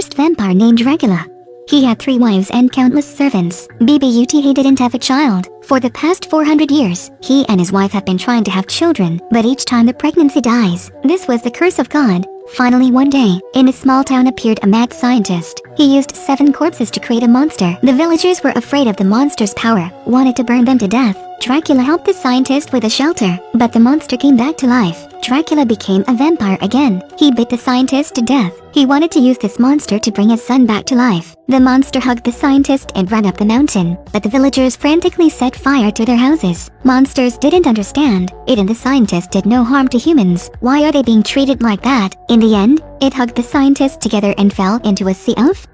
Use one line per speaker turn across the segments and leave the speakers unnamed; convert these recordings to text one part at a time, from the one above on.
first vampire named Dracula. He had 3 wives and countless servants. But he didn't have a child. For the past 400 years, he and his wife have been trying to have children, but each time the pregnancy dies. This was the curse of God. Finally one day, in a small town appeared a mad scientist. He used 7 corpses to create a monster. The villagers were afraid of the monster's power, wanted to burn them to death. Dracula helped the scientist with a shelter, but the monster came back to life. Dracula became a vampire again. He bit the scientist to death. He wanted to use this monster to bring his son back to life. The monster hugged the scientist and ran up the mountain, but the villagers frantically set fire to their houses. Monsters didn't understand. It and the scientist did no harm to humans. Why are they being treated like that? In the end, it hugged the scientist together and fell into a sea of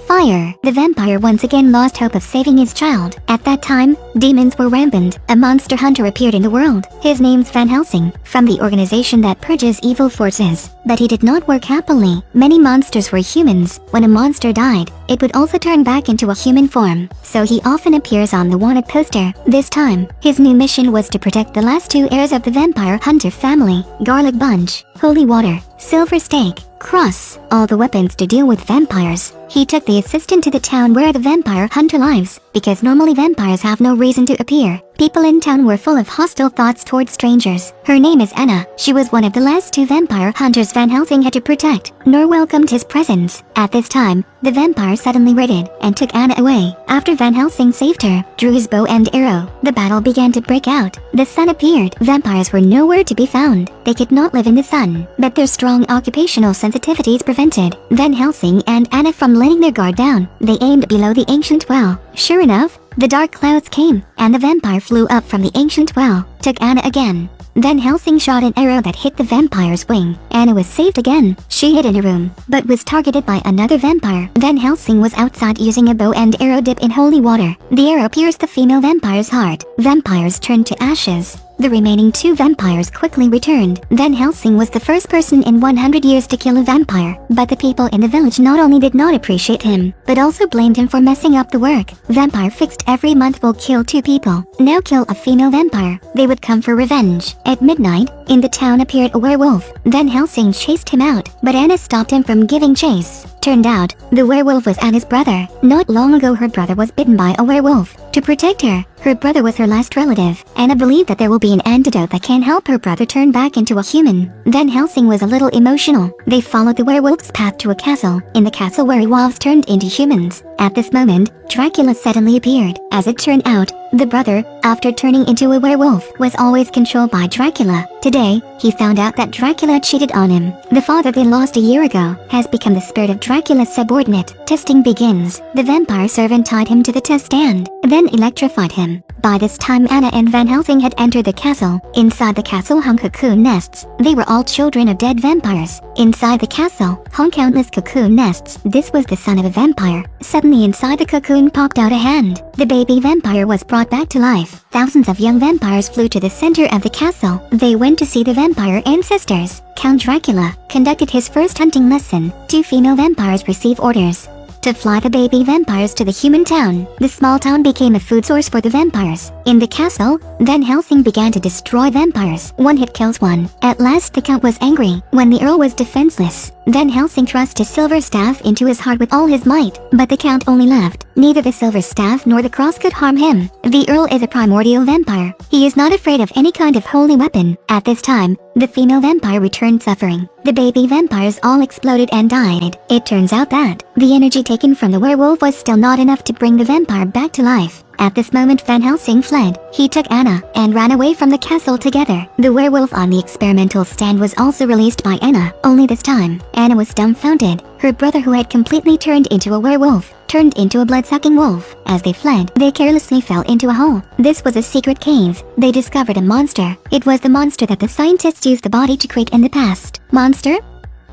fire. The vampire once again lost hope of saving his child. At that time, demons were rampant. A monster hunter appeared in the world. His name's Van Helsing, from the organization that purges evil forces. But he did not work happily. Many monsters were humans. When a monster died, it would also turn back into a human form. So he often appears on the wanted poster. This time, his new mission was to protect the last 2 heirs of the vampire hunter family: garlic bunch, holy water, silver stake, cross, all the weapons to deal with vampires. He took the assistant to the town where the vampire hunter lives, because normally vampires have no reason to appear. People in town were full of hostile thoughts towards strangers. Her name is Anna. She was one of the last 2 vampire hunters Van Helsing had to protect, nor welcomed his presence. At this time, the vampire suddenly raided and took Anna away. After Van Helsing saved her, drew his bow and arrow, the battle began to break out. The sun appeared. Vampires were nowhere to be found. They could not live in the sun, but their strong occupational sensitivities prevented Van Helsing and Anna from letting their guard down. They aimed below the ancient well. Sure enough, the dark clouds came, and the vampire flew up from the ancient well, took Anna again. Van Helsing shot an arrow that hit the vampire's wing. Anna was saved again. She hid in a room, but was targeted by another vampire. Van Helsing was outside using a bow and arrow dip in holy water. The arrow pierced the female vampire's heart. Vampires turned to ashes. The remaining 2 vampires quickly returned. Van Helsing was the first person in 100 years to kill a vampire, but the people in the village not only did not appreciate him, but also blamed him for messing up the work. Vampire fixed every month will kill 2 people. Now kill a female vampire. They would come for revenge. At midnight, in the town appeared a werewolf. Van Helsing chased him out, but Anna stopped him from giving chase. Turned out, the werewolf was Anna's brother. Not long ago her brother was bitten by a werewolf. To protect her, her brother was her last relative. Anna believed that there will be an antidote that can help her brother turn back into a human. Van Helsing was a little emotional. They followed the werewolf's path to a castle. In the castle werewolves turned into humans. At this moment, Dracula suddenly appeared. As it turned out, the brother, after turning into a werewolf, was always controlled by Dracula. Today, he found out that Dracula cheated on him. The father they lost a year ago has become the spirit of Dracula's subordinate. Testing begins. The vampire servant tied him to the test stand, then electrified him. By this time Anna and Van Helsing had entered the castle. Inside the castle hung cocoon nests. They were all children of dead vampires. Inside the castle hung countless cocoon nests. This was the son of a vampire. Suddenly inside the cocoon popped out a hand. The baby vampire was brought back to life. Thousands of young vampires flew to the center of the castle. They went to see the vampire ancestors. Count Dracula conducted his first hunting lesson. 2 female vampires received orders to fly the baby vampires to the human town. The small town became a food source for the vampires. In the castle, Van Helsing began to destroy vampires. 1 hit kills 1. At last the count was angry. When the earl was defenseless, Van Helsing thrust his silver staff into his heart with all his might, but the count only laughed. Neither the silver staff nor the cross could harm him. The earl is a primordial vampire. He is not afraid of any kind of holy weapon. At this time, the female vampire returned suffering. The baby vampires all exploded and died. It turns out that the energy taken from the werewolf was still not enough to bring the vampire back to life. At this moment Van Helsing fled. He took Anna and ran away from the castle together. The werewolf on the experimental stand was also released by Anna. Only this time, Anna was dumbfounded. Her brother, who had completely turned into a werewolf, turned into a blood-sucking wolf. As they fled, they carelessly fell into a hole. This was a secret cave. They discovered a monster. It was the monster that the scientists used the body to create in the past. Monster?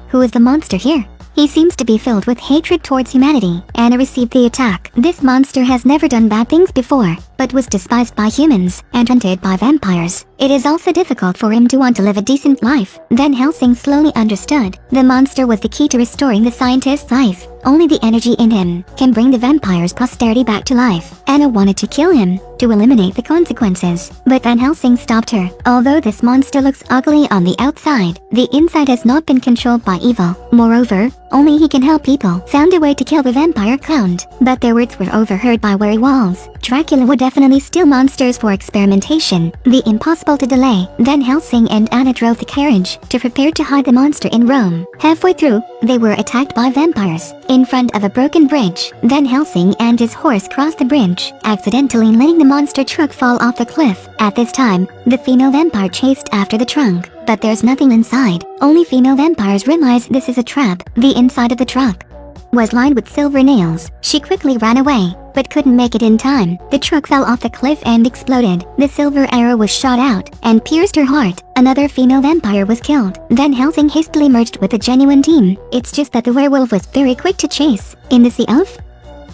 Who is the monster here? He seems to be filled with hatred towards humanity. Anna received the attack. This monster has never done bad things before, but was despised by humans and hunted by vampires. It is also difficult for him to want to live a decent life. Van Helsing slowly understood. The monster was the key to restoring the scientist's life. Only the energy in him can bring the vampire's posterity back to life. Anna wanted to kill him to eliminate the consequences, but Van Helsing stopped her. Although this monster looks ugly on the outside, the inside has not been controlled by evil. Moreover, only he can help people. Found a way to kill the vampire clowned, but their words were overheard by werewolves. Dracula would definitely steal monsters for experimentation. The impossible to delay. Van Helsing and Anna drove the carriage to prepare to hide the monster in Rome. Halfway through, they were attacked by vampires. In front of a broken bridge, Van Helsing and his horse crossed the bridge, accidentally letting the monster truck fall off the cliff. At this time, the female vampire chased after the trunk, but there's nothing inside. Only female vampires realize this is a trap. The inside of the truck was lined with silver nails. She quickly ran away, but couldn't make it in time. The truck fell off the cliff and exploded. The silver arrow was shot out and pierced her heart. Another female vampire was killed. Van Helsing hastily merged with the genuine team. It's just that the werewolf was very quick to chase. In the sea of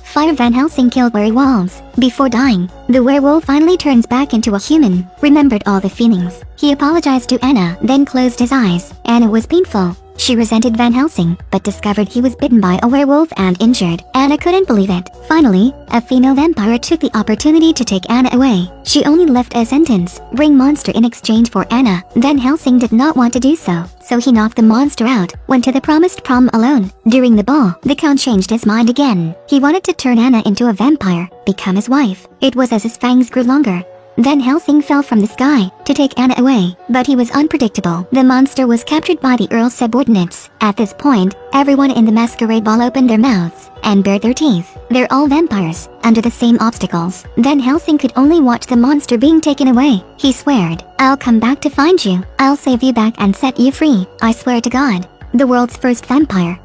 fire, Van Helsing killed werewolves. Before dying, the werewolf finally turns back into a human, remembered all the feelings. He apologized to Anna, then closed his eyes. Anna was painful. She resented Van Helsing, but discovered he was bitten by a werewolf and injured. Anna couldn't believe it. Finally, a female vampire took the opportunity to take Anna away. She only left a sentence, "Bring monster," in exchange for Anna. Van Helsing did not want to do so he knocked the monster out, went to the promised prom alone. During the ball, the Count changed his mind again. He wanted to turn Anna into a vampire, become his wife. It was as his fangs grew longer. Van Helsing fell from the sky to take Anna away, but he was unpredictable. The monster was captured by the Earl's subordinates. At this point, everyone in the masquerade ball opened their mouths and bared their teeth. They're all vampires, under the same obstacles. Van Helsing could only watch the monster being taken away. He swore, "I'll come back to find you. I'll save you back and set you free. I swear to God." The world's first vampire,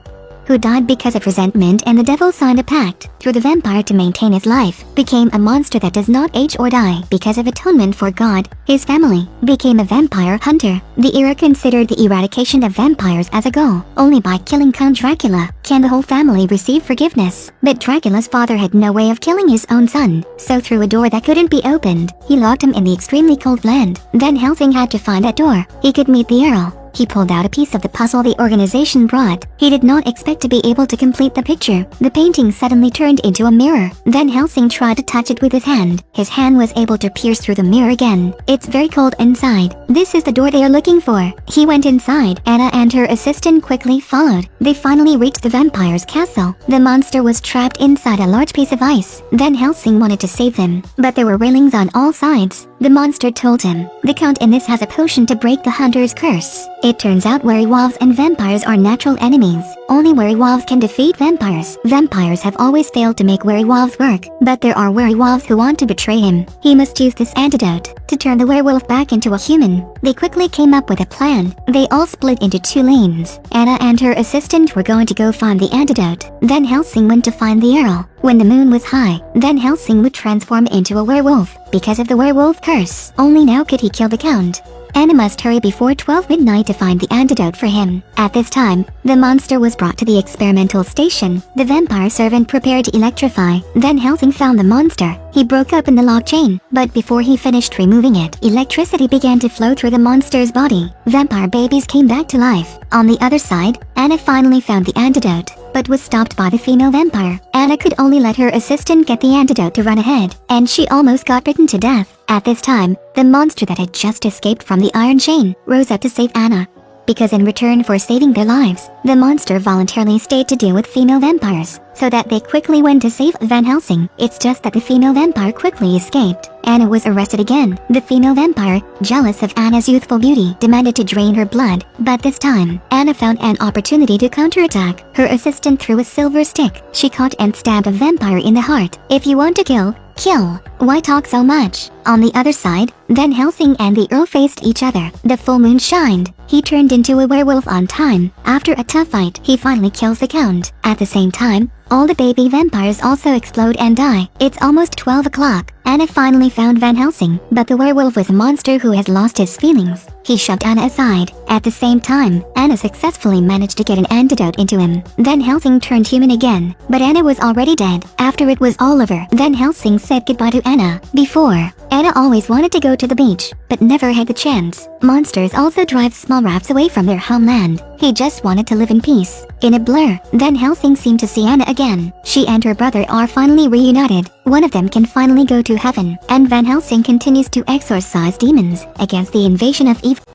who died because of resentment and the devil signed a pact through the vampire to maintain his life, became a monster that does not age or die because of atonement for God. His family became a vampire hunter. The era considered the eradication of vampires as a goal. Only by killing Count Dracula can the whole family receive forgiveness. But Dracula's father had no way of killing his own son, so through a door that couldn't be opened, he locked him in the extremely cold land. Van Helsing had to find that door. He could meet the Earl. He pulled out a piece of the puzzle the organization brought. He did not expect to be able to complete the picture. The painting suddenly turned into a mirror. Van Helsing tried to touch it with his hand. His hand was able to pierce through the mirror again. It's very cold inside. This is the door they are looking for. He went inside. Anna and her assistant quickly followed. They finally reached the vampire's castle. The monster was trapped inside a large piece of ice. Van Helsing wanted to save them, but there were railings on all sides. The monster told him, "The Count in this has a potion to break the hunter's curse." It turns out werewolves and vampires are natural enemies. Only werewolves can defeat vampires. Vampires have always failed to make werewolves work, but there are werewolves who want to betray him. He must use this antidote to turn the werewolf back into a human. They quickly came up with a plan. They all split into two lanes. Anna and her assistant were going to go find the antidote. Van Helsing went to find the Earl. When the moon was high, Van Helsing would transform into a werewolf because of the werewolf curse. Only now could he kill the Count. Anna must hurry before 12 midnight to find the antidote for him. At this time, the monster was brought to the experimental station. The vampire servant prepared to electrify. Van Helsing found the monster. He broke open the lock chain, but before he finished removing it, electricity began to flow through the monster's body. Vampire babies came back to life. On the other side, Anna finally found the antidote, but was stopped by the female vampire. Anna could only let her assistant get the antidote to run ahead, and she almost got bitten to death. At this time, the monster that had just escaped from the iron chain rose up to save Anna. Because in return for saving their lives, the monster voluntarily stayed to deal with female vampires, so that they quickly went to save Van Helsing. It's just that the female vampire quickly escaped. Anna was arrested again. The female vampire, jealous of Anna's youthful beauty, demanded to drain her blood, but this time, Anna found an opportunity to counterattack. Her assistant threw a silver stick. She caught and stabbed a vampire in the heart. If you want to kill, kill. Why talk so much? On the other side, Van Helsing and the Earl faced each other. The full moon shined. He turned into a werewolf on time. After a tough fight, he finally kills the Count. At the same time, all the baby vampires also explode and die. It's almost 12 o'clock. Anna finally found Van Helsing, but the werewolf was a monster who has lost his feelings. he shoved Anna aside. At the same time, Anna successfully managed to get an antidote into him. Then Helsing turned human again, but Anna was already dead. After it was all over, then Helsing said goodbye to Anna. Before, Anna always wanted to go to the beach, but never had the chance. Monsters also drive small rafts away from their homeland. He just wanted to live in peace. In a blur, then Helsing seemed to see Anna again. She and her brother are finally reunited. One of them can finally go to heaven, and Van Helsing continues to exorcise demons against the invasion of evil